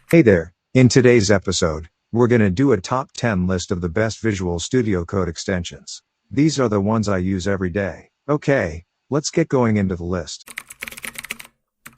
Hey there, in today's episode, we're gonna do a top 10 list of the best Visual Studio Code extensions. These are the ones I use every day. Okay, let's get going into the list.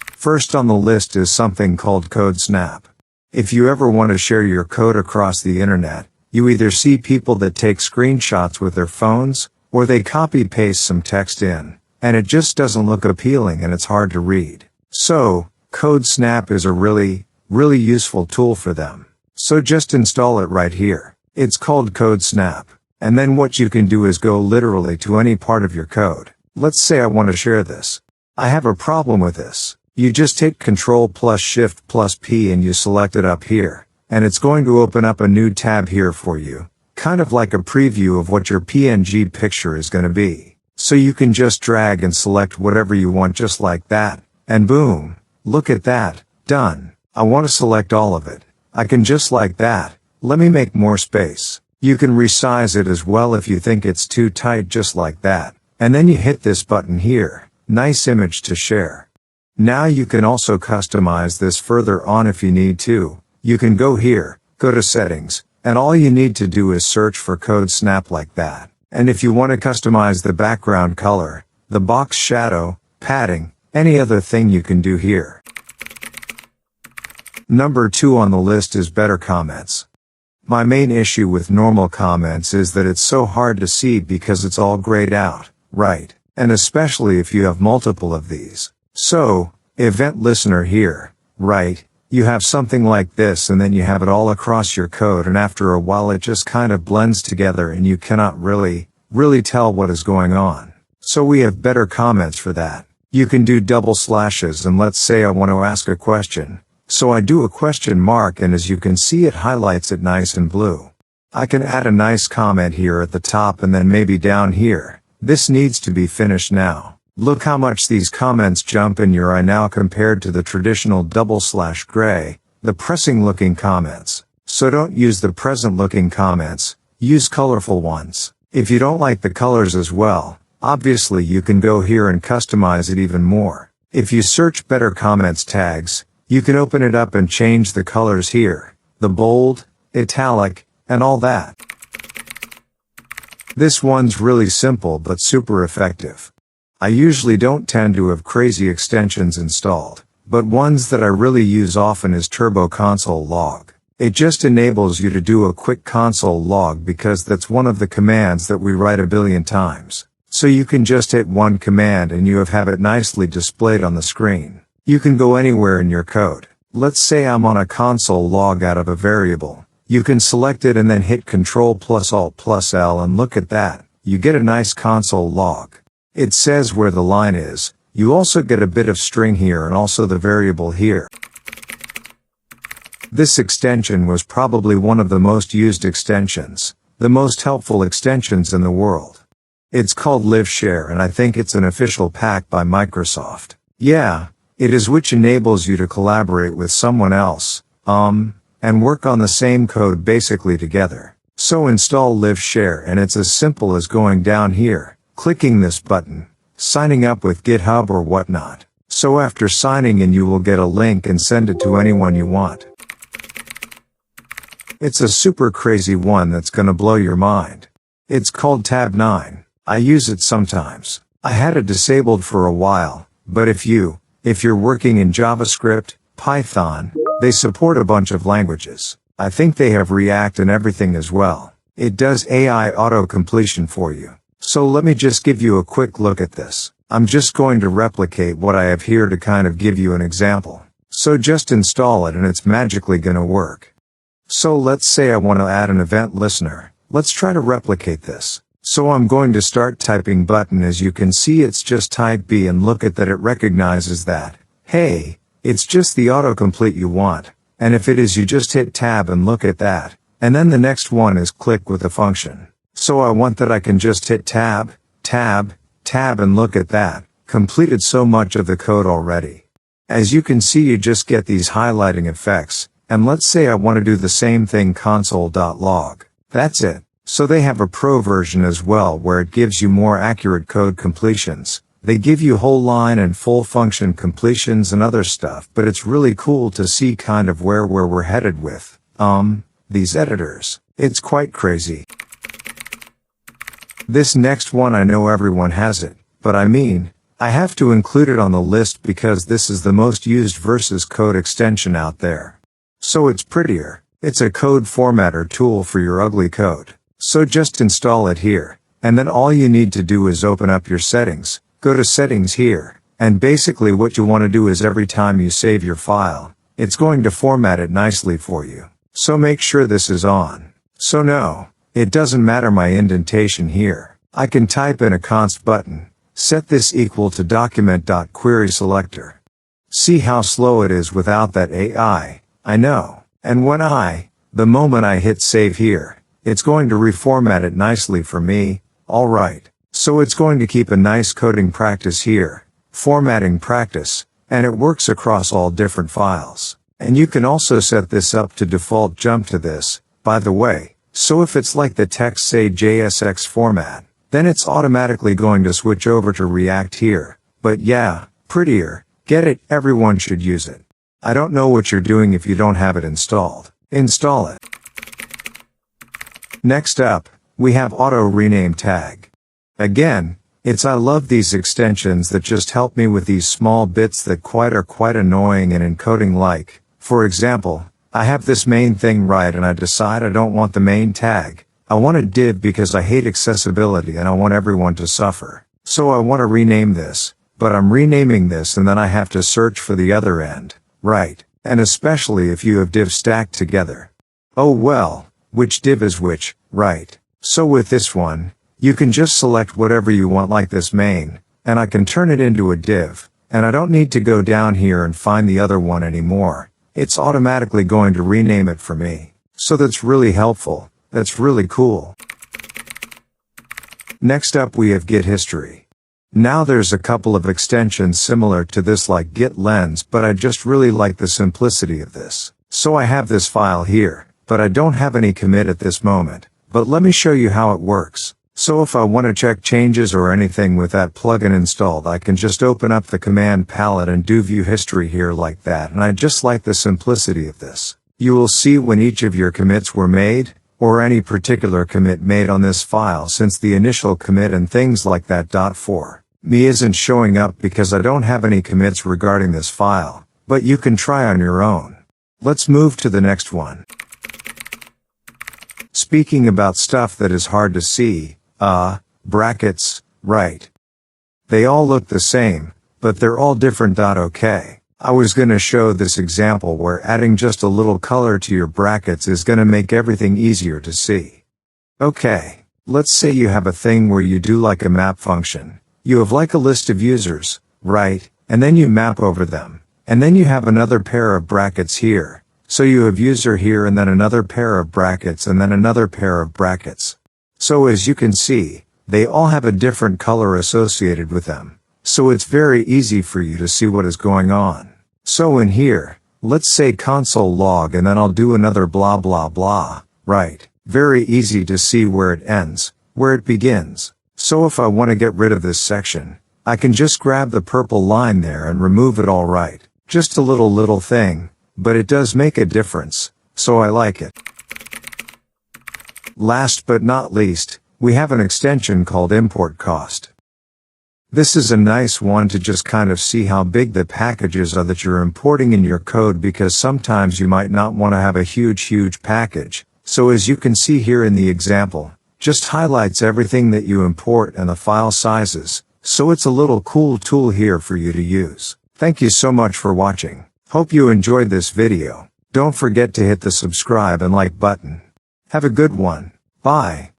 First on the list is something called Code Snap. If you ever want to share your code across the internet, you either see people that take screenshots with their phones, or they copy-paste some text in, and it just doesn't look appealing and it's hard to read. So, Code Snap is a really useful tool for them. So just install it right here. It's called Code Snap. And then what you can do is go literally to any part of your code. Let's say I want to share this. I have a problem with this. You just hit Ctrl plus Shift plus P and you select it up here. And it's going to open up a new tab here for you. Kind of like a preview of what your PNG picture is going to be. So you can just drag and select whatever you want just like that. And boom. Look at that. Done. I want to select all of it. I can just like that. Let me make more space. You can resize it as well if you think it's too tight just like that. And then you hit this button here. Nice image to share. Now you can also customize this further on if you need to. You can go here, go to settings, and all you need to do is search for Code Snap like that. And if you want to customize the background color, the box shadow, padding, any other thing you can do here. Number 2 on the list is better comments. My main issue with normal comments is that it's so hard to see because it's all grayed out, right? And especially if you have multiple of these. So, event listener here, right? You have something like this and then you have it all across your code and after a while it just kind of blends together and you cannot really tell what is going on. So we have better comments for that. You can do double slashes and let's say I want to ask a question. So I do a question mark and as you can see it highlights it nice and blue. I can add a nice comment here at the top and then maybe down here. This needs to be finished now. Look how much these comments jump in your eye now compared to the traditional double slash gray, the pressing looking comments. So don't use the present looking comments, use colorful ones. If you don't like the colors as well, obviously you can go here and customize it even more. If you search better comments tags, you can open it up and change the colors here, the bold, italic, and all that. This one's really simple but super effective. I usually don't tend to have crazy extensions installed, but ones that I really use often is Turbo Console Log. It just enables you to do a quick console log because that's one of the commands that we write a billion times. So you can just hit one command and you have it nicely displayed on the screen. You can go anywhere in your code. Let's say I'm on a console log out of a variable. You can select it and then hit Ctrl plus Alt plus L and look at that. You get a nice console log. It says where the line is. You also get a bit of string here and also the variable here. This extension was probably one of the most used extensions, the most helpful extensions in the world. It's called LiveShare and I think it's an official pack by Microsoft. Yeah. It is which enables you to collaborate with someone else, and work on the same code basically together. So install LiveShare and it's as simple as going down here, clicking this button, signing up with GitHub or whatnot. So after signing in you will get a link and send it to anyone you want. It's a super crazy one that's gonna blow your mind. It's called TabNine. I use it sometimes. I had it disabled for a while, but if you're working in JavaScript, Python, they support a bunch of languages. I think they have React and everything as well. It does AI auto-completion for you. So let me just give you a quick look at this. I'm just going to replicate what I have here to kind of give you an example. So just install it and it's magically gonna work. So let's say I want to add an event listener. Let's try to replicate this. So I'm going to start typing button. As you can see it's just type B and look at that it recognizes that. Hey, it's just the autocomplete you want. And if it is you just hit tab and look at that. And then the next one is click with the function. So I want that I can just hit tab, tab, tab and look at that. Completed so much of the code already. As you can see you just get these highlighting effects. And let's say I want to do the same thing console.log. That's it. So they have a pro version as well where it gives you more accurate code completions. They give you whole line and full function completions and other stuff, but it's really cool to see kind of where we're headed with, these editors. It's quite crazy. This next one, I know everyone has it, but I have to include it on the list because this is the most used VSCode extension out there. So it's Prettier. It's a code formatter tool for your ugly code. So just install it here, and then all you need to do is open up your settings, go to settings here, and basically what you want to do is every time you save your file, it's going to format it nicely for you. So make sure this is on. So no, it doesn't matter my indentation here. I can type in a const button, set this equal to document.querySelector. See how slow it is without that AI, I know. And when the moment I hit save here, it's going to reformat it nicely for me, alright. So it's going to keep a nice coding practice here, formatting practice, and it works across all different files. And you can also set this up to default jump to this, by the way, so if it's like the text say JSX format, then it's automatically going to switch over to React here. But yeah, Prettier, get it, everyone should use it. I don't know what you're doing if you don't have it installed. Install it. Next up, we have Auto Rename Tag. Again, I love these extensions that just help me with these small bits that are quite annoying and encoding, like, for example, I have this main thing right and I decide I don't want the main tag. I want a div because I hate accessibility and I want everyone to suffer. So I want to rename this, but I'm renaming this and then I have to search for the other end, right? And especially if you have divs stacked together. Oh well, which div is which, right? So with this one, you can just select whatever you want like this main, and I can turn it into a div, and I don't need to go down here and find the other one anymore. It's automatically going to rename it for me. So that's really helpful. That's really cool. Next up we have Git history. Now there's a couple of extensions similar to this like Git lens, but I just really like the simplicity of this. So I have this file here, but I don't have any commit at this moment. But let me show you how it works. So if I want to check changes or anything with that plugin installed, I can just open up the command palette and do view history here like that, and I just like the simplicity of this. You will see when each of your commits were made, or any particular commit made on this file, since the initial commit and things like that. For me isn't showing up because I don't have any commits regarding this file, but you can try on your own. Let's move to the next one. Speaking about stuff that is hard to see, brackets, right? They all look the same, but they're all different. Okay. I was gonna show this example where adding just a little color to your brackets is gonna make everything easier to see. Okay, let's say you have a thing where you do like a map function. You have like a list of users, right? And then you map over them. And then you have another pair of brackets here. So you have user here and then another pair of brackets and then another pair of brackets. So as you can see, they all have a different color associated with them. So it's very easy for you to see what is going on. So in here, let's say console log and then I'll do another blah blah blah, right? Very easy to see where it ends, where it begins. So if I want to get rid of this section, I can just grab the purple line there and remove it, all right. Just a little thing, but it does make a difference, so I like it. Last but not least, we have an extension called import cost. This is a nice one to just kind of see how big the packages are that you're importing in your code, because sometimes you might not want to have a huge package. So as you can see here in the example, just highlights everything that you import and the file sizes. So it's a little cool tool here for you to use. Thank you so much for watching. Hope you enjoyed this video. Don't forget to hit the subscribe and like button. Have a good one. Bye.